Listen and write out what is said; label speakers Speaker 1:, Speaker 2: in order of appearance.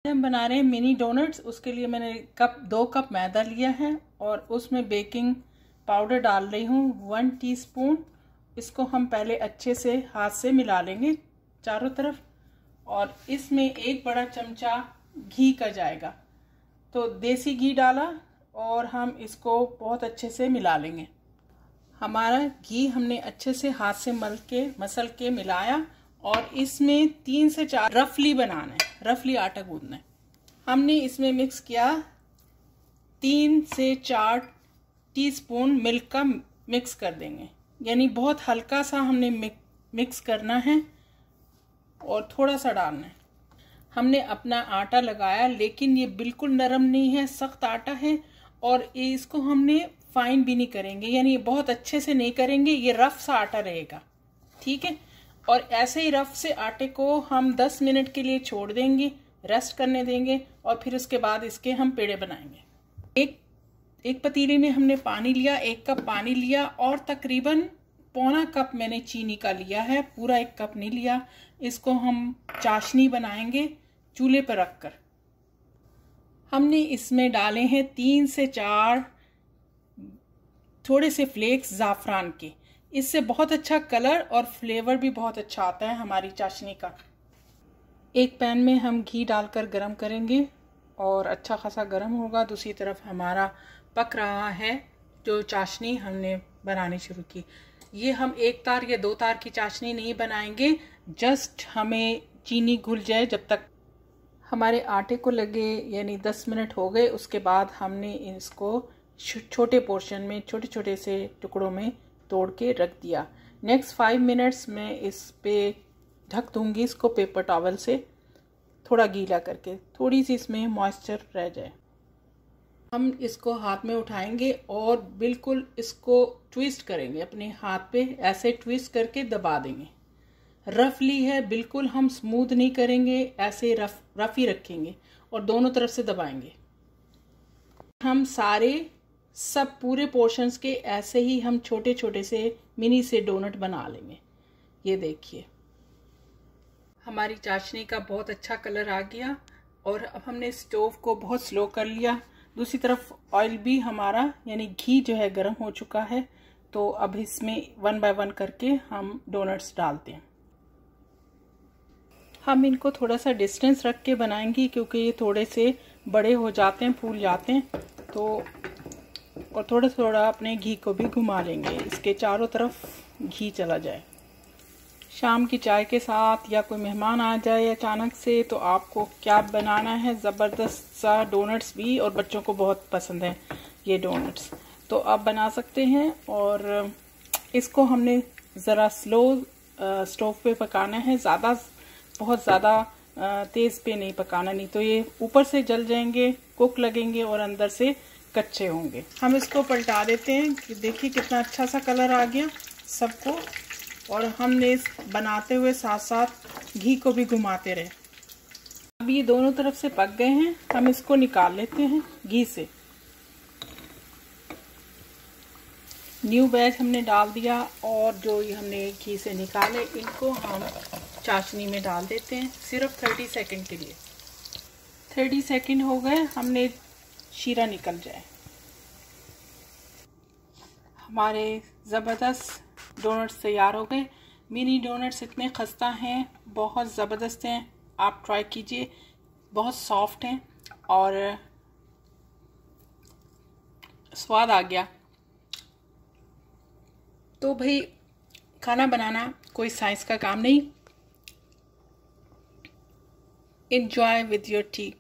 Speaker 1: हम बना रहे हैं मिनी डोनट्स। उसके लिए मैंने 2 कप मैदा लिया है और उसमें बेकिंग पाउडर डाल रही हूँ 1 टीस्पून। इसको हम पहले अच्छे से हाथ से मिला लेंगे चारों तरफ, और इसमें 1 बड़ा चमचा घी का जाएगा। तो देसी घी डाला और हम इसको बहुत अच्छे से मिला लेंगे। हमारा घी हमने अच्छे से हाथ से मसल के मिलाया, और इसमें 3 से 4 रफली बनाना है, रफली आटा गूंदना है। हमने इसमें मिक्स किया 3 से 4 टीस्पून मिल्क का मिक्स कर देंगे, यानी बहुत हल्का सा हमने मिक्स करना है और थोड़ा सा डालना है। हमने अपना आटा लगाया, लेकिन ये बिल्कुल नरम नहीं है, सख्त आटा है, और इसको हमने फाइन भी नहीं करेंगे, यानी बहुत अच्छे से नहीं करेंगे, ये रफ सा आटा रहेगा, ठीक है। और ऐसे ही रफ से आटे को हम 10 मिनट के लिए छोड़ देंगे, रेस्ट करने देंगे, और फिर उसके बाद इसके हम पेड़े बनाएंगे। एक पतीले में हमने पानी लिया, 1 कप पानी लिया, और तकरीबन पौना कप मैंने चीनी का लिया है, पूरा 1 कप नहीं लिया। इसको हम चाशनी बनाएंगे चूल्हे पर रखकर। हमने इसमें डाले हैं 3 से 4 थोड़े से फ्लेक्स ज़ाफ़रान के। इससे बहुत अच्छा कलर और फ्लेवर भी बहुत अच्छा आता है हमारी चाशनी का। एक पैन में हम घी डालकर गरम करेंगे और अच्छा खासा गरम होगा। दूसरी तरफ हमारा पक रहा है जो चाशनी हमने बनानी शुरू की। ये हम 1 तार या 2 तार की चाशनी नहीं बनाएंगे, जस्ट हमें चीनी घुल जाए जब तक हमारे आटे को लगे, यानी 10 मिनट हो गए। उसके बाद हमने इसको छोटे पोर्शन में, छोटे छोटे से टुकड़ों में तोड़ के रख दिया। नेक्स्ट 5 मिनट्स में इस पे ढक दूंगी इसको पेपर टॉवल से, थोड़ा गीला करके, थोड़ी सी इसमें मॉइस्चर रह जाए। हम इसको हाथ में उठाएंगे और बिल्कुल इसको ट्विस्ट करेंगे, अपने हाथ पे ऐसे ट्विस्ट करके दबा देंगे। रफली है बिल्कुल, हम स्मूथ नहीं करेंगे, ऐसे रफ ही रखेंगे और दोनों तरफ से दबाएंगे। हम सब पूरे पोर्शंस के ऐसे ही हम छोटे छोटे से मिनी से डोनट बना लेंगे। ये देखिए हमारी चाशनी का बहुत अच्छा कलर आ गया, और अब हमने स्टोव को बहुत स्लो कर लिया। दूसरी तरफ ऑयल भी हमारा, यानी घी जो है, गर्म हो चुका है। तो अब इसमें 1 बाय 1 करके हम डोनट्स डालते हैं। हम इनको थोड़ा सा डिस्टेंस रख के बनाएंगे, क्योंकि ये थोड़े से बड़े हो जाते हैं, फूल जाते हैं। तो और थोड़ा थोड़ा अपने घी को भी घुमा लेंगे, इसके चारों तरफ घी चला जाए। शाम की चाय के साथ या कोई मेहमान आ जाए अचानक से, तो आपको क्या बनाना है, ज़बरदस्त सा डोनट्स भी, और बच्चों को बहुत पसंद है ये डोनट्स, तो आप बना सकते हैं। और इसको हमने ज़रा स्लो स्टोव पे पकाना है, बहुत ज़्यादा तेज़ पे नहीं पकाना, नहीं तो ये ऊपर से जल जाएंगे, कुक लगेंगे और अंदर से कच्चे होंगे। हम इसको पलटा देते हैं कि देखिए कितना अच्छा सा कलर आ गया सबको, और हमने बनाते हुए साथ साथ घी को भी घुमाते रहे। अब ये दोनों तरफ से पक गए हैं, हम इसको निकाल लेते हैं घी से। न्यू बैच हमने डाल दिया, और जो ये हमने घी से निकाले इनको हम चाशनी में डाल देते हैं, सिर्फ 30 सेकंड के लिए। 30 सेकंड हो गए, हमने शीरा निकल जाए। हमारे ज़बरदस्त डोनट्स तैयार हो गए। मिनी डोनट्स इतने खस्ता हैं, बहुत ज़बरदस्त हैं, आप ट्राई कीजिए। बहुत सॉफ्ट हैं और स्वाद आ गया। तो भाई खाना बनाना कोई साइंस का काम नहीं। Enjoy with your tea.